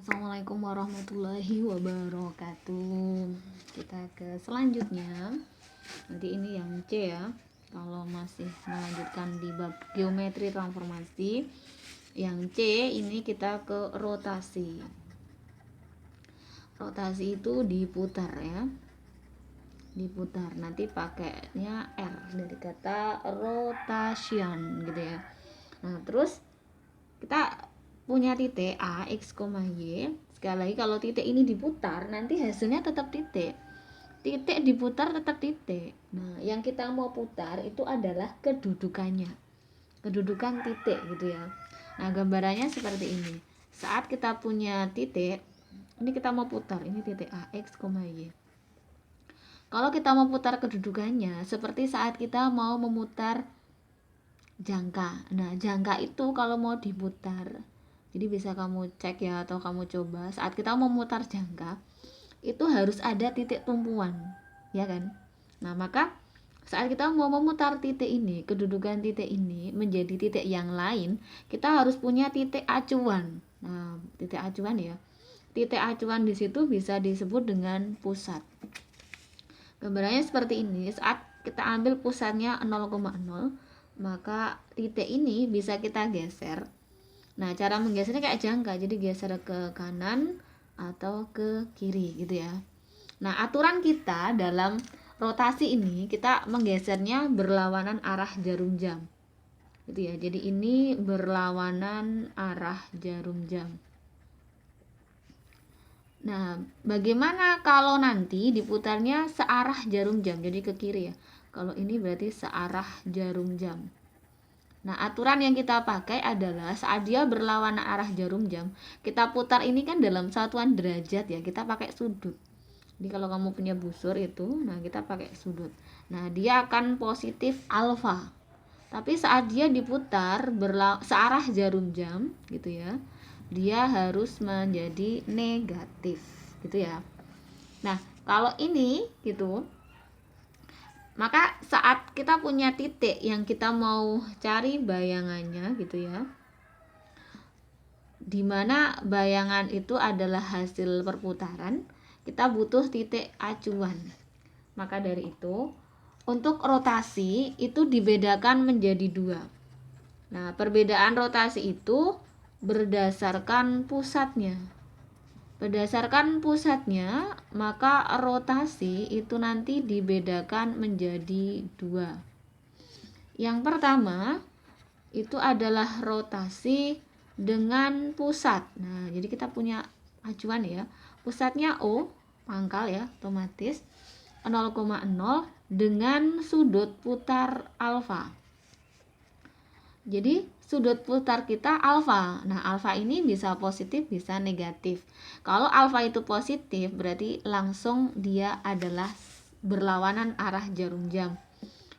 Assalamualaikum warahmatullahi wabarakatuh. Kita ke selanjutnya. Nanti ini yang C ya. Kalau masih melanjutkan di bab geometri transformasi, yang C ini kita ke rotasi. Rotasi itu diputar ya. Diputar. Nanti pakainya R dari kata rotation gitu ya. Nah, terus kita punya titik A, X, Y. Sekali lagi kalau titik ini diputar, nanti hasilnya tetap titik. Titik diputar tetap titik. Nah, yang kita mau putar itu adalah kedudukannya. Kedudukan titik gitu ya. Nah, gambarannya seperti ini. Saat kita punya titik, ini kita mau putar, ini titik A, X, Y. Kalau kita mau putar kedudukannya, seperti saat kita mau memutar jangka. Nah, jangka itu kalau mau diputar, jadi bisa kamu cek ya, atau kamu coba saat kita memutar jangka itu harus ada titik tumpuan ya kan. Nah, maka saat kita mau memutar titik ini, kedudukan titik ini menjadi titik yang lain, kita harus punya titik acuan. Nah, titik acuan ya, titik acuan di situ bisa disebut dengan pusat. Gambarannya seperti ini. Saat kita ambil pusatnya 0,0, maka titik ini bisa kita geser. Nah, cara menggesernya kayak jangka, jadi geser ke kanan atau ke kiri gitu ya. Nah, aturan kita dalam rotasi ini, kita menggesernya berlawanan arah jarum jam gitu ya. Jadi ini berlawanan arah jarum jam. Nah, bagaimana kalau nanti diputarnya searah jarum jam, jadi ke kiri ya. Kalau ini berarti searah jarum jam. Nah, aturan yang kita pakai adalah saat dia berlawanan arah jarum jam, kita putar ini kan dalam satuan derajat ya, kita pakai sudut. Jadi kalau kamu punya busur itu, nah kita pakai sudut. Nah, dia akan positif alfa. Tapi saat dia diputar searah jarum jam gitu ya, dia harus menjadi negatif gitu ya. Nah, kalau ini gitu, maka saat kita punya titik yang kita mau cari bayangannya gitu ya, dimana bayangan itu adalah hasil perputaran, kita butuh titik acuan. Maka dari itu, untuk rotasi itu dibedakan menjadi dua. Nah, perbedaan rotasi itu berdasarkan pusatnya. Berdasarkan pusatnya, maka rotasi itu nanti dibedakan menjadi dua. Yang pertama, itu adalah rotasi dengan pusat. Nah, jadi kita punya acuan ya. Pusatnya O, pangkal ya, otomatis 0,0 dengan sudut putar alfa. Jadi sudut putar kita alfa. Nah, alfa ini bisa positif, bisa negatif. Kalau alfa itu positif, berarti langsung dia adalah berlawanan arah jarum jam.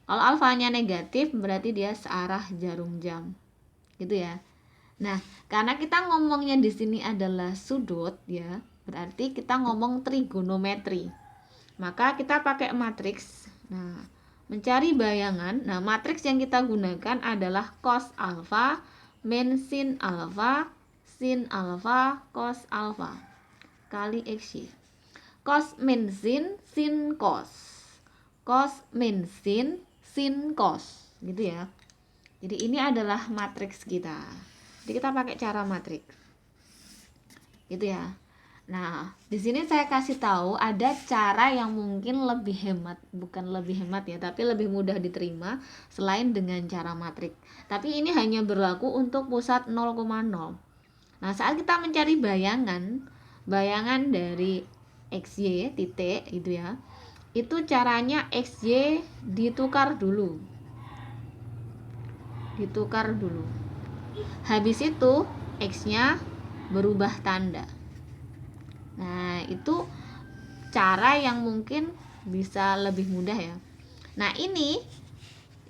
Kalau alfanya negatif, berarti dia searah jarum jam. Gitu ya. Nah, karena kita ngomongnya di sini adalah sudut ya, berarti kita ngomong trigonometri. Maka kita pakai matriks. Nah, mencari bayangan. Nah, matriks yang kita gunakan adalah cos alfa min sin alfa cos alfa kali XY. Cos min sin cos. Cos min sin cos. Gitu ya. Jadi ini adalah matriks kita. Jadi kita pakai cara matriks. Gitu ya. Nah, di sini saya kasih tahu ada cara yang mungkin lebih hemat, bukan lebih hemat ya, tapi lebih mudah diterima selain dengan cara matrik. Tapi ini hanya berlaku untuk pusat 0,0. Nah, saat kita mencari bayangan dari XY titik gitu ya, itu caranya XY ditukar dulu. Ditukar dulu. Habis itu X-nya berubah tanda. Nah, itu cara yang mungkin bisa lebih mudah ya. Nah, ini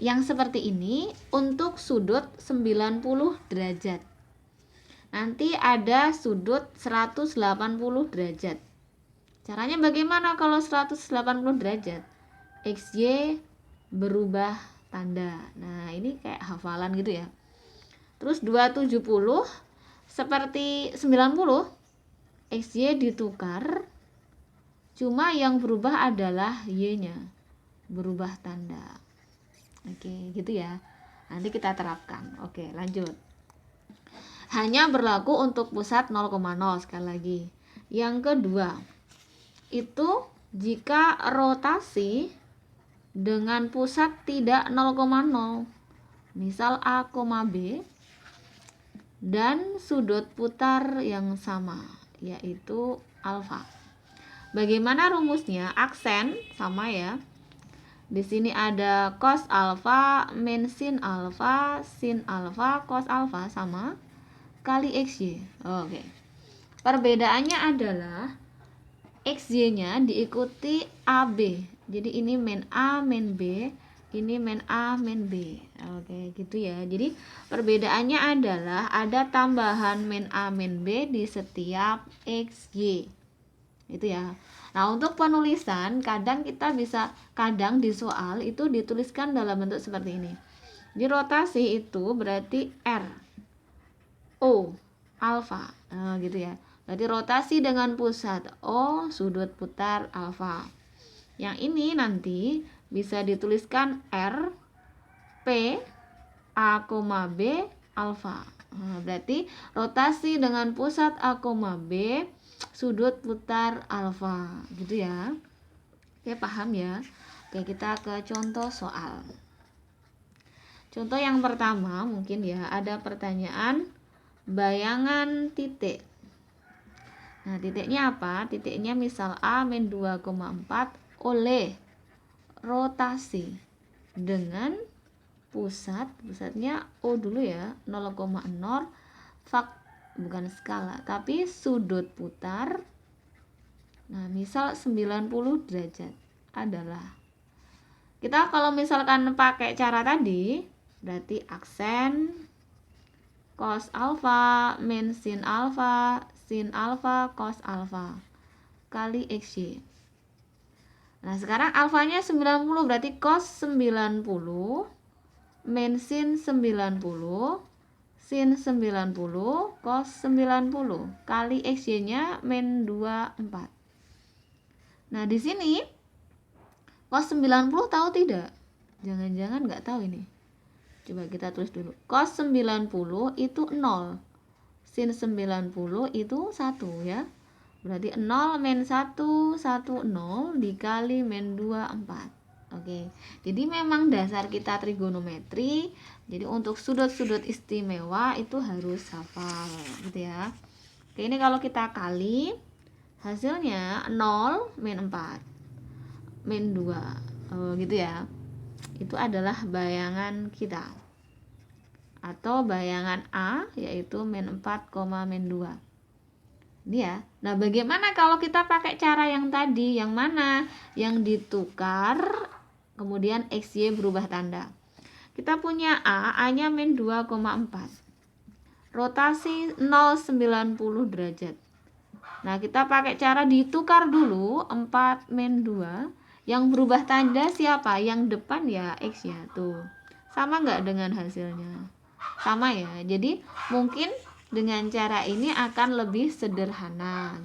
yang seperti ini untuk sudut 90 derajat. Nanti ada sudut 180 derajat. Caranya bagaimana kalau 180 derajat? XY berubah tanda. Nah, ini kayak hafalan gitu ya. Terus 270 seperti 90. XY ditukar, cuma yang berubah adalah Y-nya, berubah tanda. Oke, gitu ya. Nanti kita terapkan. Oke, lanjut. Hanya berlaku untuk pusat 0,0 sekali lagi. Yang kedua, itu jika rotasi dengan pusat tidak 0,0. Misal A, B dan sudut putar yang sama, yaitu alfa. Bagaimana rumusnya? Aksen sama ya. Di sini ada cos alfa min sin alfa cos alfa sama kali XY. Oke. Perbedaannya adalah XY-nya diikuti AB. Jadi ini min A min B, ini min A min B. Oke, gitu ya. Jadi perbedaannya adalah ada tambahan min A min B di setiap XY. Itu ya. Nah, untuk penulisan kadang di soal itu dituliskan dalam bentuk seperti ini. Di rotasi itu berarti R O alfa. Nah, gitu ya. Berarti rotasi dengan pusat O, sudut putar alfa. Yang ini nanti bisa dituliskan R P A, B alfa. Nah, berarti rotasi dengan pusat A, B sudut putar alfa, gitu ya. Oke, paham ya. Oke, kita ke contoh soal. Contoh yang pertama mungkin ya, ada pertanyaan bayangan titik. Nah, titiknya apa? Titiknya misal A min 2,4 oleh rotasi dengan pusatnya O dulu ya, 0,0 bukan skala tapi sudut putar. Nah, misal 90 derajat adalah, kita kalau misalkan pakai cara tadi berarti aksen cos alfa min sin alfa cos alfa kali XY. Nah, sekarang alfanya 90 berarti cos 90 min sin 90 sin 90 cos 90 kali XY-nya min 24. Nah, di sini cos 90 tahu tidak? Jangan-jangan nggak tahu ini. Coba kita tulis dulu. Cos 90 itu 0. Sin 90 itu 1 ya. Berarti 0 min 1, 1, 0 dikali min 24. Oke, jadi memang dasar kita trigonometri. Jadi untuk sudut-sudut istimewa itu harus hafal, gitu ya. Oke, ini kalau kita kali hasilnya 0 min 4 min 2, gitu ya. Itu adalah bayangan kita atau bayangan A, yaitu min 4, min 2. Ini ya. Nah, bagaimana kalau kita pakai cara yang tadi? Yang mana? Yang ditukar kemudian XY berubah tanda. Kita punya A-nya min 2,4. Rotasi 0,90 derajat. Nah, kita pakai cara ditukar dulu 4 min 2. Yang berubah tanda siapa? Yang depan ya X ya, tuh. Sama nggak dengan hasilnya? Sama ya. Jadi mungkin dengan cara ini akan lebih sederhana.